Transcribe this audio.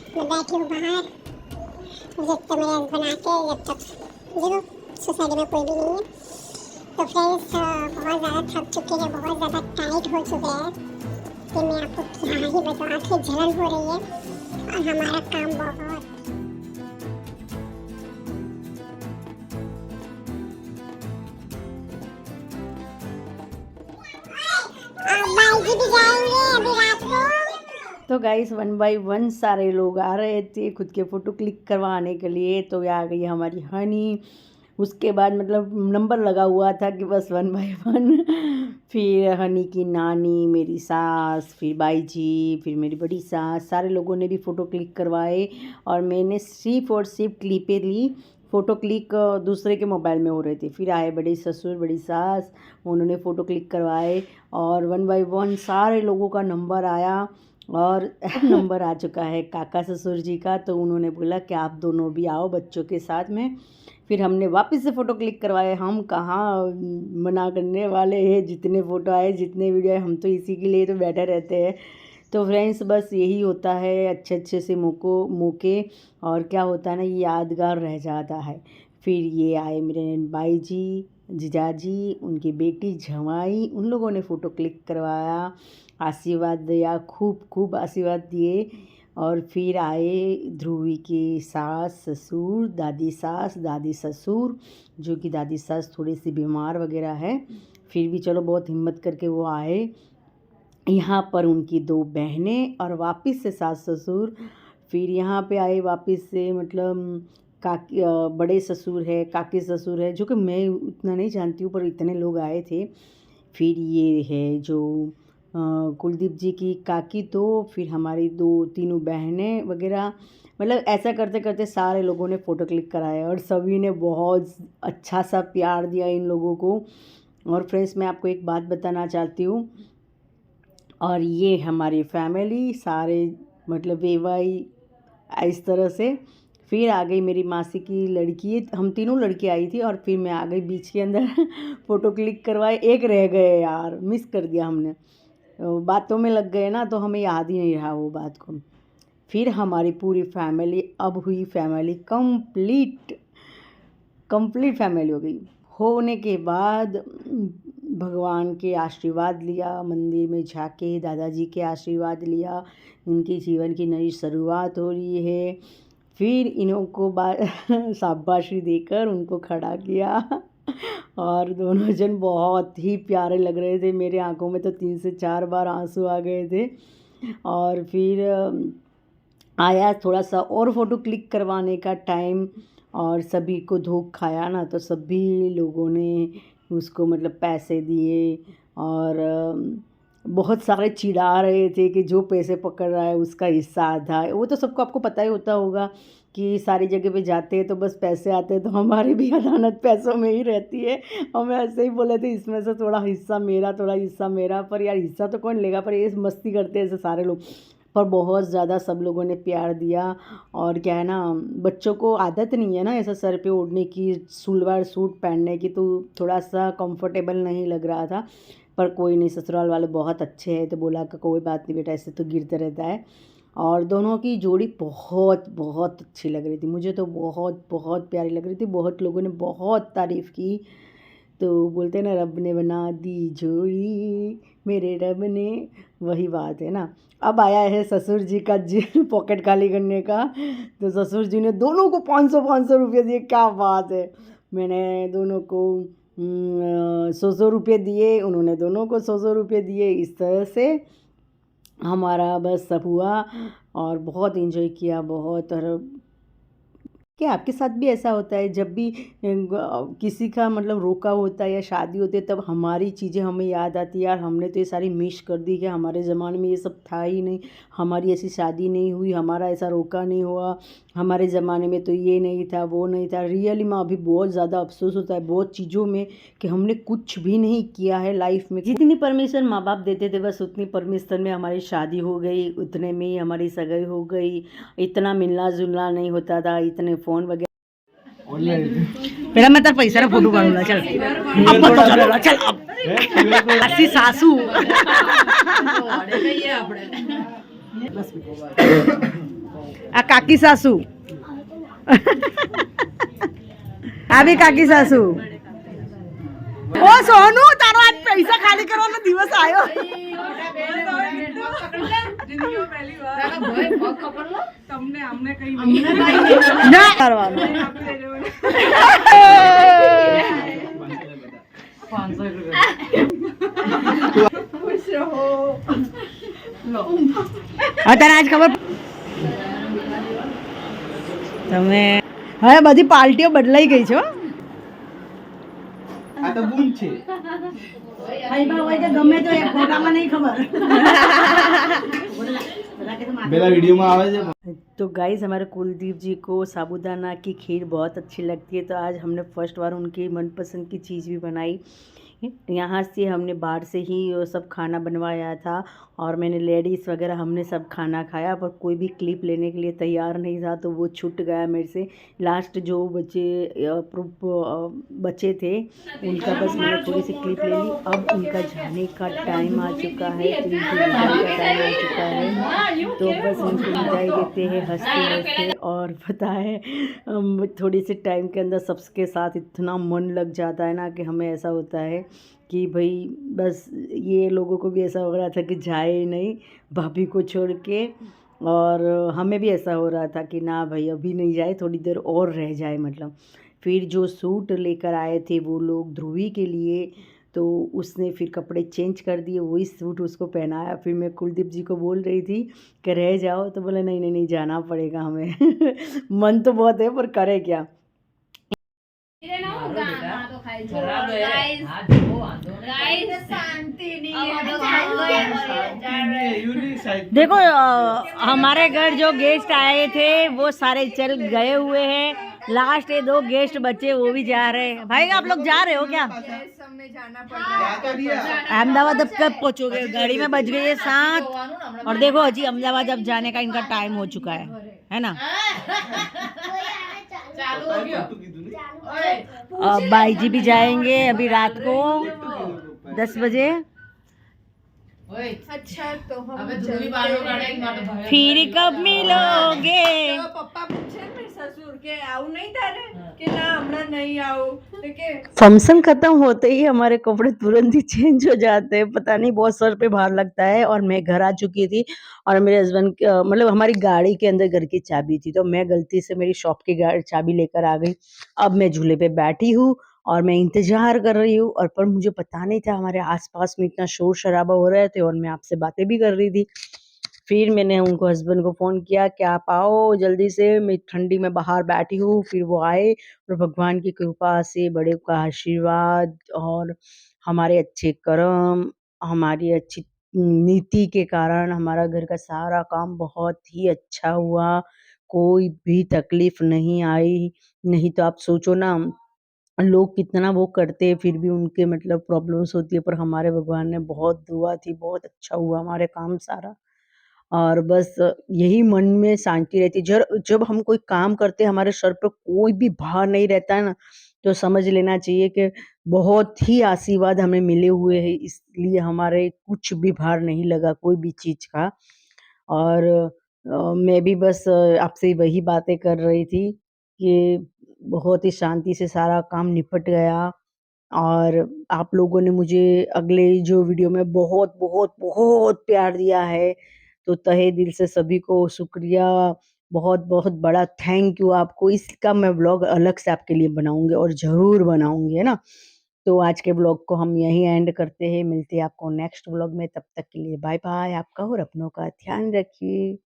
मैं बैठी हूँ बाहर, जब तक मेरे हस्बैंड आते हैं, जब तक देखो सोसाइटी में कोई भी नहीं है। तो फ्रेंड्स बहुत ज़्यादा थक चुके हैं, बहुत ज़्यादा टाइट हो चुके हैं कि मैं आपको क्या ही बताऊँ, आँखें जलन हो रही है और हमारा काम बहुत। बाई जी भी जाएंगे अभी रात को। तो गाइस 1 बाय 1 सारे लोग आ रहे थे खुद के फ़ोटो क्लिक करवाने के लिए। तो आ गई हमारी हनी। उसके बाद मतलब नंबर लगा हुआ था कि बस 1 बाय 1। फिर हनी की नानी, मेरी सास, फिर बाई जी, फिर मेरी बड़ी सास, सारे लोगों ने भी फ़ोटो क्लिक करवाए। और मैंने सिर्फ और सिर्फ क्लिपें ली। फ़ोटो क्लिक दूसरे के मोबाइल में हो रहे थे। फिर आए बड़े ससुर, बड़ी सास, उन्होंने फ़ोटो क्लिक करवाए और 1 बाय 1 सारे लोगों का नंबर आया। और नंबर आ चुका है काका ससुर जी का। तो उन्होंने बोला कि आप दोनों भी आओ बच्चों के साथ में। फिर हमने वापस से फ़ोटो क्लिक करवाए। हम कहाँ मना करने वाले हैं, जितने फ़ोटो आए, जितने वीडियो आए, हम तो इसी के लिए तो बैठे रहते हैं। तो फ्रेंड्स बस यही होता है, अच्छे अच्छे से मौके और क्या होता है ना, ये यादगार रह जाता है। फिर ये आए मेरे बाई जी, जीजाजी, उनकी बेटी जमाई, उन लोगों ने फ़ोटो क्लिक करवाया, आशीर्वाद दिया, खूब खूब आशीर्वाद दिए। और फिर आए ध्रुवी की सास ससुर, दादी सास, दादी ससुर, जो कि दादी सास थोड़ी सी बीमार वगैरह है, फिर भी चलो बहुत हिम्मत करके वो आए। यहाँ पर उनकी 2 बहनें और वापस से सास ससुर। फिर यहाँ पे आए वापस से, मतलब काकी, बड़े ससुर है, काके ससुर है, जो कि मैं उतना नहीं जानती हूँ पर इतने लोग आए थे। फिर ये है जो कुलदीप जी की काकी, तो फिर हमारी 2-3 बहनें वगैरह, मतलब ऐसा करते करते सारे लोगों ने फ़ोटो क्लिक कराया और सभी ने बहुत अच्छा सा प्यार दिया इन लोगों को। और फ्रेंड्स मैं आपको एक बात बताना चाहती हूँ, और ये हमारी फैमिली सारे मतलब वेवाई इस तरह से। फिर आ गई मेरी मासी की लड़की, हम तीनों लड़की आई थी और फिर मैं आ गई बीच के अंदर। फ़ोटो क्लिक करवाए, एक रह गए यार, मिस कर दिया हमने, बातों में लग गए ना, तो हमें याद ही नहीं रहा वो बात को। फिर हमारी पूरी फैमिली अब हुई फैमिली कंप्लीट फैमिली हो गई। होने के बाद भगवान के आशीर्वाद लिया, मंदिर में जाके दादाजी के आशीर्वाद लिया, इनके जीवन की नई शुरुआत हो रही है। फिर इन्हों को शाबाशी देकर उनको खड़ा किया और दोनों जन बहुत ही प्यारे लग रहे थे। मेरे आंखों में तो 3 से 4 बार आंसू आ गए थे। और फिर आया थोड़ा सा और फ़ोटो क्लिक करवाने का टाइम, और सभी को धोखा खाया ना, तो सभी लोगों ने उसको मतलब पैसे दिए और बहुत सारे चिढ़ा रहे थे कि जो पैसे पकड़ रहा है उसका हिस्सा आधा है। वो तो सबको आपको पता ही होता होगा कि सारी जगह पे जाते हैं तो बस पैसे आते हैं, तो हमारी भी अदानत पैसों में ही रहती है। और मैं ऐसे ही बोले थे इसमें से थोड़ा हिस्सा मेरा, थोड़ा हिस्सा मेरा, पर यार हिस्सा तो कौन लेगा, पर ये मस्ती करते हैं ऐसे सारे लोग। पर बहुत ज़्यादा सब लोगों ने प्यार दिया। और क्या है ना, बच्चों को आदत नहीं है ना ऐसा सर पे ओढ़ने की, सलवार सूट पहनने की, तो थोड़ा सा कंफर्टेबल नहीं लग रहा था। पर कोई नहीं, ससुराल वाले बहुत अच्छे हैं, तो बोला कि कोई बात नहीं बेटा, ऐसे तो गिरते रहता है। और दोनों की जोड़ी बहुत बहुत अच्छी लग रही थी, मुझे तो बहुत बहुत प्यारी लग रही थी। बहुत लोगों ने बहुत तारीफ़ की। तो बोलते ना, रब ने बना दी जोड़ी, मेरे रब ने, वही बात है ना। अब आया है ससुर जी का पॉकेट खाली करने का। तो ससुर जी ने दोनों को 500 रुपये दिए। क्या बात है, मैंने दोनों को 100 रुपये दिए, उन्होंने दोनों को 100 रुपये दिए। इस तरह से हमारा बस सब हुआ और बहुत इन्जॉय किया, बहुत। और क्या आपके साथ भी ऐसा होता है, जब भी किसी का मतलब रोका होता है या शादी होती है, तब हमारी चीज़ें हमें याद आती है, यार हमने तो ये सारी मिस कर दी कि हमारे ज़माने में ये सब था ही नहीं, हमारी ऐसी शादी नहीं हुई, हमारा ऐसा रोका नहीं हुआ, हमारे ज़माने में तो ये नहीं था, वो नहीं था। रियली में अभी बहुत ज़्यादा अफसोस होता है बहुत चीज़ों में कि हमने कुछ भी नहीं किया है लाइफ में। जितनी परमिशन माँ बाप देते थे बस उतनी परमिशन में हमारी शादी हो गई, उतने में ही हमारी सगाई हो गई। इतना मिलना जुलना नहीं होता था, इतने फ़ोन वगैरह। पहला मैं तेरा पैसा फोटो काढूंगा, चल अब फोटो चला, चल अब असी सासू बस आ काकी सासू आ भी काकी सासू ओ सोनू तारो आज पैसा खाली करवानो दिवस आयो ના કરવાનું અત્યારે આજ ખબર તમે હવે બધી પાર્ટીઓ બદલાઈ ગઈ છે હો આ તો બૂમ છે ગમે તો એક ફોટામાં નહીં ખબર मेरा वीडियो में आवाज है। तो गाइस हमारे कुलदीप जी को साबूदाना की खीर बहुत अच्छी लगती है, तो आज हमने फर्स्ट बार उनकी मनपसंद की चीज़ भी बनाई। यहाँ से हमने बाहर से ही वो सब खाना बनवाया था और मैंने लेडीज़ वगैरह हमने सब खाना खाया, पर कोई भी क्लिप लेने के लिए तैयार नहीं था, तो वो छूट गया मेरे से। लास्ट जो बच्चे थे उनका बस मैंने थोड़ी सी क्लिप ले ली। अब उनका जाने का टाइम आ चुका है, तो उनकी विदाई का टाइम आ चुका है, तो बस उनको विदाई देते हैं हंसते हंसते। और पता है थोड़ी सी टाइम के अंदर सबके साथ इतना मन लग जाता है ना कि हमें ऐसा होता है कि भाई बस ये लोगों को भी ऐसा हो रहा था कि जाए नहीं भाभी को छोड़ के, और हमें भी ऐसा हो रहा था कि ना भाई अभी नहीं जाए, थोड़ी देर और रह जाए। मतलब फिर जो सूट लेकर आए थे वो लोग ध्रुवी के लिए, तो उसने फिर कपड़े चेंज कर दिए, वही सूट उसको पहनाया। फिर मैं कुलदीप जी को बोल रही थी कि रह जाओ, तो बोले नहीं नहीं नहीं जाना पड़ेगा हमें मन तो बहुत है पर करे क्या। देखो हमारे घर जो गेस्ट आए थे वो सारे चल गए हुए हैं, लास्ट ये 2 गेस्ट बचे वो भी जा रहे हैं। भाई आप लोग जा रहे हो क्या? अहमदाबाद अब कब पहुँचोगे? गाड़ी में बज गई है 7 और देखो अजी अहमदाबाद अब जाने का इनका टाइम हो चुका है ना। भाई जी भी जाएंगे अभी रात को 10 बजे। अच्छा तो हम फिर कब मिलोगे? पप्पा पूछे मेरे ससुर के आऊ नहीं तारे कि ना हमरा नहीं आऊ देखे। फंक्शन खत्म होते ही हमारे कपड़े तुरंत ही चेंज हो जाते हैं, पता नहीं बहुत सर पे भार लगता है। और मैं घर आ चुकी थी और मेरे हस्बैंड मतलब हमारी गाड़ी के अंदर घर की चाबी थी, तो मैं गलती से मेरी शॉप की चाबी लेकर आ गई। अब मैं झूले पे बैठी हूँ और मैं इंतजार कर रही हूँ, और पर मुझे पता नहीं था हमारे आसपास में इतना शोर शराबा हो रहे थे और मैं आपसे बातें भी कर रही थी। फिर मैंने उनको हस्बैंड को फ़ोन किया कि आप आओ जल्दी से, मैं ठंडी में बाहर बैठी हूँ। फिर वो आए और भगवान की कृपा से, बड़े का आशीर्वाद और हमारे अच्छे कर्म, हमारी अच्छी नीति के कारण हमारा घर का सारा काम बहुत ही अच्छा हुआ, कोई भी तकलीफ़ नहीं आई। नहीं तो आप सोचो ना लोग कितना वो करते हैं फिर भी उनके मतलब प्रॉब्लम्स होती है, पर हमारे भगवान ने बहुत दुआ थी, बहुत अच्छा हुआ हमारे काम सारा। और बस यही मन में शांति रहती है। जब हम कोई काम करते हैं हमारे सर पे कोई भी भार नहीं रहता है ना, तो समझ लेना चाहिए कि बहुत ही आशीर्वाद हमें मिले हुए हैं, इसलिए हमारे कुछ भी भार नहीं लगा कोई भी चीज़ का। और मैं भी बस आपसे वही बातें कर रही थी कि बहुत ही शांति से सारा काम निपट गया। और आप लोगों ने मुझे अगले जो वीडियो में बहुत बहुत बहुत प्यार दिया है, तो तहे दिल से सभी को शुक्रिया, बहुत बहुत बड़ा थैंक यू आपको। इसका मैं व्लॉग अलग से आपके लिए बनाऊंगी और ज़रूर बनाऊंगी, है ना। तो आज के व्लॉग को हम यहीं एंड करते हैं, मिलते हैं आपको नेक्स्ट व्लॉग में। तब तक के लिए बाय बाय। आपका और अपनों का ध्यान रखिए।